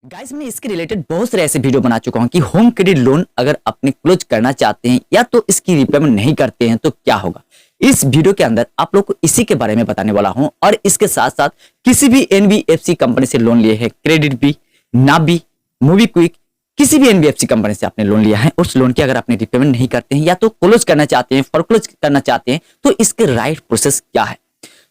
Guys मैं इसके related बहुत सारे ऐसे वीडियो बना चुका हूं कि होम क्रेडिट लोन अगर अपने क्लोज करना चाहते हैं या तो इसकी रिपेमेंट नहीं करते हैं तो क्या होगा। इस वीडियो के अंदर आप लोग को इसी के बारे में बताने वाला हूं और इसके साथ साथ किसी भी एनबीएफसी कंपनी से लोन लिए हैं, क्रेडिट भी, नाबी, मूवी क्विक, किसी भी एनबीएफसी कंपनी से आपने लोन लिया है, उस लोन की अगर आपने रिपेमेंट नहीं करते हैं या तो क्लोज करना चाहते हैं, फॉरक्लोज करना चाहते हैं तो इसके राइट प्रोसेस क्या है।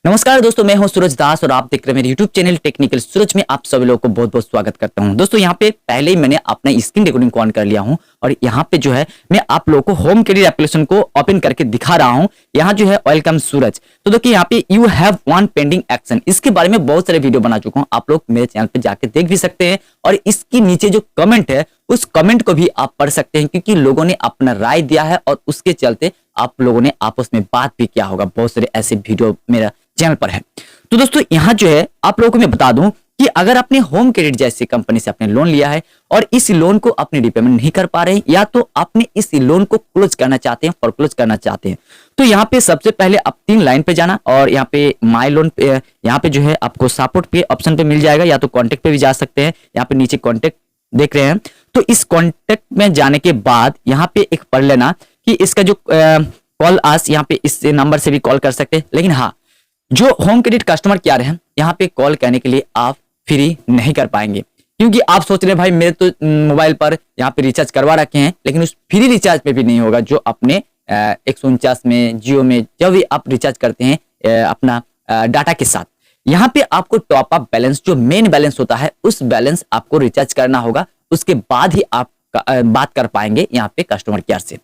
नमस्कार दोस्तों, मैं हूं सूरज दास और आप देख रहे हैं मेरे YouTube चैनल टेक्निकल सूरज में आप सभी लोगों को बहुत बहुत स्वागत करता हूं। दोस्तों यहाँ पे पहले ही मैंने अपना स्क्रीन रिकॉर्डिंग को ऑन कर लिया हूं और यहाँ पे जो है मैं आप लोगों को होम क्रेडिट एप्लीकेशन को ओपन करके दिखा रहा हूं। यहाँ जो है वेलकम सूरज, तो देखिए यहाँ पे you have one pending action, इसके बारे में बहुत सारे वीडियो बना चुका हूँ, आप लोग मेरे चैनल पे जाके देख भी सकते हैं और इसके नीचे जो कमेंट है उस कमेंट को भी आप पढ़ सकते हैं क्योंकि लोगों ने अपना राय दिया है और उसके चलते आप लोगों ने आपस में बात भी किया होगा। बहुत सारे ऐसे वीडियो मेरा चैनल पर है। तो दोस्तों यहाँ जो है आप लोगों को मैं बता दूं कि अगर आपने होम क्रेडिट जैसी कंपनी से आपने लोन लिया है और इस लोन को अपने रिपेमेंट नहीं कर पा रहे हैं या तो आपने इस लोन को क्लोज करना चाहते हैं, फॉरक्लोज करना चाहते हैं, तो यहाँ पे सबसे पहले आप 3 लाइन पे जाना और यहाँ पे माई लोन पे यहाँ पे जो है आपको सपोर्ट पे ऑप्शन पे मिल जाएगा या तो कॉन्टेक्ट पे भी जा सकते हैं। यहाँ पे नीचे कॉन्टेक्ट देख रहे हैं, तो इस कॉन्टेक्ट में जाने के बाद यहाँ पे एक पढ़ लेना कि इसका जो कॉल आस, यहाँ पे इस नंबर से भी कॉल कर सकते हैं, लेकिन हाँ जो होम क्रेडिट कस्टमर केयर है यहाँ पे कॉल करने के लिए आप फ्री नहीं कर पाएंगे क्योंकि आप सोच रहे हैं भाई मेरे तो मोबाइल पर यहाँ पे रिचार्ज करवा रखे हैं, लेकिन उस फ्री रिचार्ज पे भी नहीं होगा जो अपने 149 में, जियो में जब भी आप रिचार्ज करते हैं अपना डाटा के साथ, यहाँ पे आपको टॉप अप बैलेंस जो मेन बैलेंस होता है उस बैलेंस आपको रिचार्ज करना होगा, उसके बाद ही आप बात कर पाएंगे यहाँ पे कस्टमर केयर से।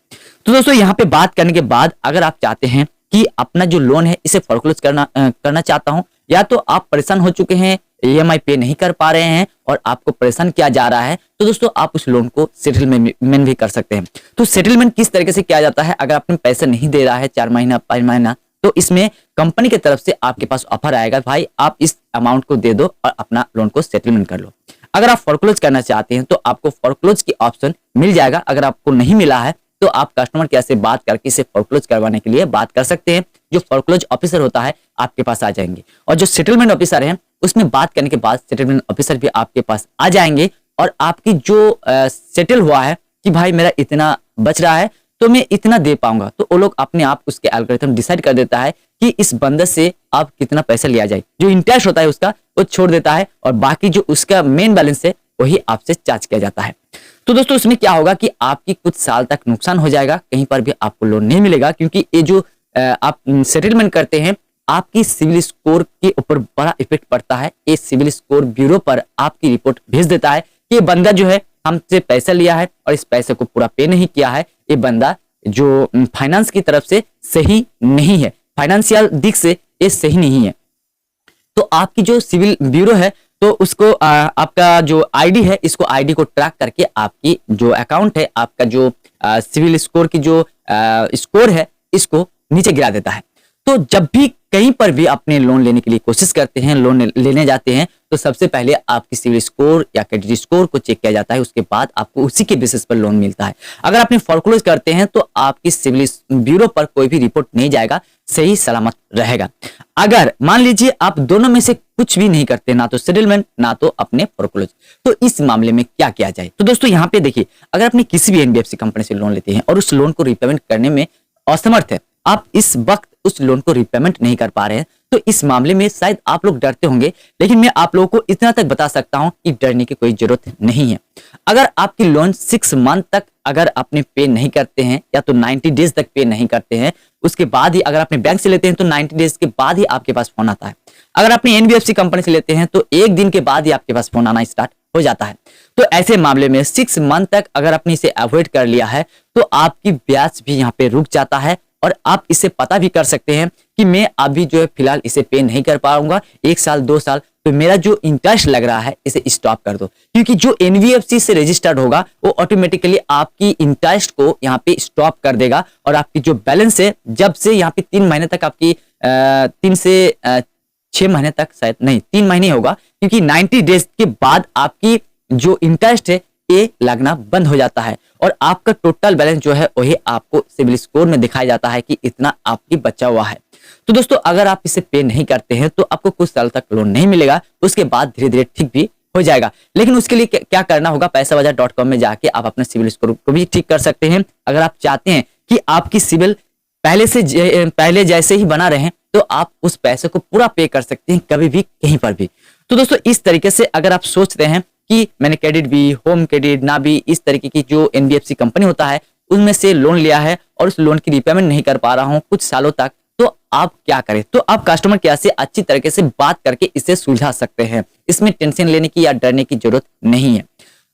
तो दोस्तों यहाँ पे बात करने के बाद अगर आप चाहते हैं कि अपना जो लोन है इसे फॉरक्लोज करना चाहता हूं या तो आप परेशान हो चुके हैं, ईएमआई पे नहीं कर पा रहे हैं और आपको परेशान किया जा रहा है, तो दोस्तों आप उस लोन को सेटलमेंट भी कर सकते हैं। तो सेटलमेंट किस तरीके से किया जाता है, अगर आपने पैसा नहीं दे रहा है 4 महीना 5 महीना, तो इसमें कंपनी की तरफ से आपके पास ऑफर आएगा, भाई आप इस अमाउंट को दे दो और अपना लोन को सेटलमेंट कर लो। अगर आप फॉरक्लोज करना चाहते हैं तो आपको फॉरक्लोज की ऑप्शन मिल जाएगा, अगर आपको नहीं मिला है तो आप कस्टमर केयर से बात करके इसे फॉरक्लोज करवाने के लिए बात कर सकते हैं। जो फॉरक्लोज ऑफिसर होता है आपके पास आ जाएंगे और जो सेटलमेंट ऑफिसर है उसमें बात करने के बाद सेटलमेंट ऑफिसर भी आपके पास आ जाएंगे और आपकी जो सेटल हुआ है कि भाई मेरा इतना बच रहा है तो मैं इतना दे पाऊंगा, तो वो लोग अपने आप उसके एल्गोरिथम डिसाइड कर देता है कि इस बंदे से आप कितना पैसा लिया जाए, जो इंटरेस्ट होता है उसका वो छोड़ देता है और बाकी जो उसका मेन बैलेंस है वही आपसे चार्ज किया जाता है। तो दोस्तों इसमें क्या होगा कि आपकी कुछ साल तक नुकसान हो जाएगा, कहीं पर भी आपको लोन नहीं मिलेगा क्योंकि ये जो आप सेटलमेंट करते हैं आपकी सिविल स्कोर के ऊपर बड़ा इफेक्ट पड़ता है। ये सिविल स्कोर ब्यूरो पर आपकी रिपोर्ट भेज देता है कि ये बंदा जो है हमसे पैसा लिया है और इस पैसे को पूरा पे नहीं किया है, ये बंदा जो फाइनेंस की तरफ से सही नहीं है, फाइनेंशियल दिख से ये सही नहीं है। तो आपकी जो सिविल ब्यूरो है तो उसको आपका जो आईडी है इसको आईडी को ट्रैक करके आपकी जो अकाउंट है, आपका जो सिविल स्कोर की जो स्कोर है इसको नीचे गिरा देता है। तो जब भी कहीं पर भी अपने लोन लेने के लिए कोशिश करते हैं, लोन लेने जाते हैं, तो सबसे पहले आपकी सिविल स्कोर या क्रेडिट स्कोर को चेक किया जाता है, उसके बाद आपको उसी के बेसिस पर लोन मिलता है। अगर आपने फॉरक्लोज करते हैं तो आपकी सिविल ब्यूरो पर कोई भी रिपोर्ट नहीं जाएगा, सही सलामत रहेगा। अगर मान लीजिए आप दोनों में से कुछ भी नहीं करते, ना तो सेटलमेंट ना तो अपने फॉरक्लोज, तो इस मामले में क्या किया जाए। तो दोस्तों यहाँ पे देखिए, अगर आपने किसी भी एनबीएफसी कंपनी से लोन लेते हैं और उस लोन को रिपेमेंट करने में असमर्थ है, आप इस वक्त उस लोन को रिपेमेंट नहीं कर पा रहे हैं, तो इस मामले में शायद आप लोग डरते होंगे, लेकिन मैं आप लोगों को इतना तक बता सकता हूं कि डरने की कोई जरूरत नहीं है। अगर आपकी लोन 6 मंथ तक अगर आपने पे नहीं करते हैं या तो 90 डेज तक पे नहीं करते हैं, उसके बाद ही अगर आपने बैंक से लेते हैं तो 90 डेज के बाद ही आपके पास फोन आता है। अगर आपने एनबीएफसी कंपनी से लेते हैं तो 1 दिन के बाद ही आपके पास फोन आना स्टार्ट हो जाता है। तो ऐसे मामले में 6 मंथ तक अगर आपने इसे अवॉइड कर लिया है तो आपकी ब्याज भी यहाँ पे रुक जाता है और आप इसे पता भी कर सकते हैं कि मैं अभी जो है फिलहाल इसे पे नहीं कर पाऊंगा, 1 साल 2 साल, तो मेरा जो इंटरेस्ट लग रहा है इसे स्टॉप कर दो, क्योंकि जो एनबीएफसी से रजिस्टर्ड होगा वो ऑटोमेटिकली आपकी इंटरेस्ट को यहाँ पे स्टॉप कर देगा और आपकी जो बैलेंस है, जब से यहाँ पे 3 महीने तक आपकी 3 से 6 महीने तक, शायद नहीं 3 महीने होगा, क्योंकि 90 डेज के बाद आपकी जो इंटरेस्ट है ये लगना बंद हो जाता है और आपका टोटल बैलेंस जो है वही आपको सिविल स्कोर में दिखाया जाता है कि इतना आपकी बचा हुआ है। तो दोस्तों अगर आप इसे पे नहीं करते हैं तो आपको कुछ साल तक लोन नहीं मिलेगा, उसके बाद धीरे धीरे ठीक भी हो जाएगा। लेकिन उसके लिए क्या करना होगा, पैसाबाजार.com में जाके आप अपने सिविल स्कोर को भी ठीक कर सकते हैं। अगर आप चाहते हैं कि आपकी सिविल पहले जैसे ही बना रहे तो आप उस पैसे को पूरा पे कर सकते हैं कभी भी कहीं पर भी। तो दोस्तों इस तरीके से अगर आप सोच रहे हैं कि मैंने क्रेडिट बी, होम क्रेडिट, नाबी, इस तरीके की जो एनबीएफसी कंपनी होता है उनमें से लोन लिया है और उस लोन की रिपेमेंट नहीं कर पा रहा हूं कुछ सालों तक, तो आप क्या करें? तो आप कस्टमर केयर से अच्छी तरीके से बात करके इसे सुलझा सकते हैं। इसमें टेंशन लेने की या डरने की जरूरत नहीं है।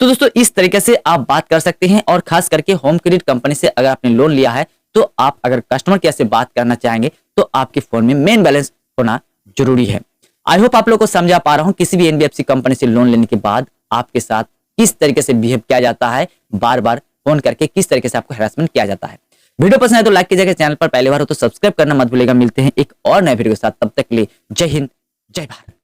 तो दोस्तों इस तरीके से आप बात कर सकते हैं। और खास करके होम क्रेडिट कंपनी से अगर आपने लोन लिया है तो आप अगर कस्टमर केयर से बात करना चाहेंगे तो आपके फोन में मेन बैलेंस होना जरूरी है। आई होप आप लोग को समझा पा रहा हूं किसी भी एनबीएफसी कंपनी से लोन लेने के बाद आपके साथ किस तरीके से बिहेव किया जाता है, बार बार फोन करके किस तरीके से आपको हैरेसमेंट किया जाता है। वीडियो पसंद आए तो लाइक कीजिएगा, चैनल पर पहली बार हो तो सब्सक्राइब करना मत भूलिएगा। मिलते हैं एक और नए वीडियो के साथ, तब तक के लिए जय हिंद, जय भारत।